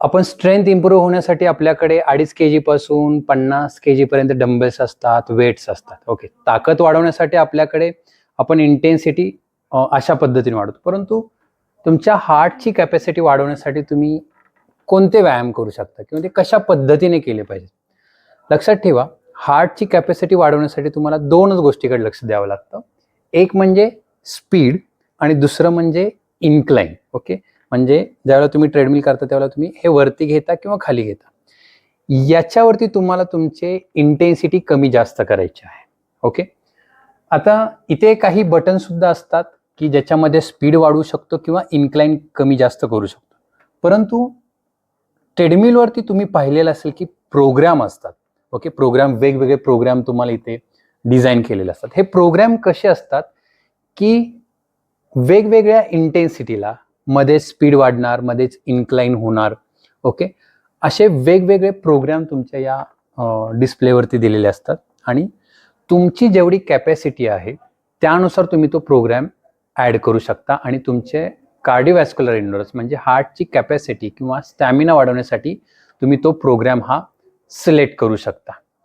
आपण strength improve होण्यासाठी आपल्याकडे 2.5 kg पासून 50 kg पर्यंत डंबेल्स असतात, वेट्स असतात. ओके, ताकद वाढवण्यासाठी आपल्याकडे आपण इंटेन्सिटी अशा पद्धतीने वाढवतो. परंतु तुमच्या हार्टची कॅपॅसिटी वाढवण्यासाठी तुम्ही कोणते व्यायाम करू शकता किंवा ते कशा पद्धतीने केले पाहिजे? लक्षात ठेवा, हार्टची कॅपॅसिटी वाढवण्यासाठी तुम्हाला 2च गोष्टीकडे लक्ष द्यावं लागतं. एक म्हणजे स्पीड आणि दुसरं म्हणजे इन्क्लाइन. ओके, म्हणजे ज्यावेळेला तुम्ही ट्रेडमिल करता त्यावेळेला तुम्ही हे वरती घेता किंवा खाली घेता, याच्यावरती तुम्हाला तुमचे इंटेन्सिटी कमी जास्त करायची आहे. ओके, आता इथे काही बटन सुद्धा असतात की ज्याच्यामध्ये स्पीड वाढवू शकतो किंवा इन्क्लाइन कमी जास्त करू शकतो. परंतु ट्रेडमिलवरती तुम्ही पाहिलेलं असेल की प्रोग्राम असतात. ओके, प्रोग्राम, वेगवेगळे प्रोग्राम तुम्हाला इथे डिझाईन केलेले असतात. हे प्रोग्राम कसे असतात की वेगवेगळ्या इंटेन्सिटीला मध्ये स्पीड वाढणार, मध्येच इन्क्लाइन होणार. ओके, असे वेगवेगळे प्रोग्राम तुमच्या या डिस्प्लेवरती दिलेले असतात आणि तुमची जेवढी कॅपॅसिटी आहे त्यानुसार तुम्ही तो प्रोग्राम ॲड करू शकता आणि तुमचे कार्डिओव्हॅस्क्युलर एंड्युरन्स म्हणजे हार्टची कॅपॅसिटी किंवा स्टॅमिना वाढवण्यासाठी तुम्ही तो प्रोग्राम हा सिलेक्ट करू शकता.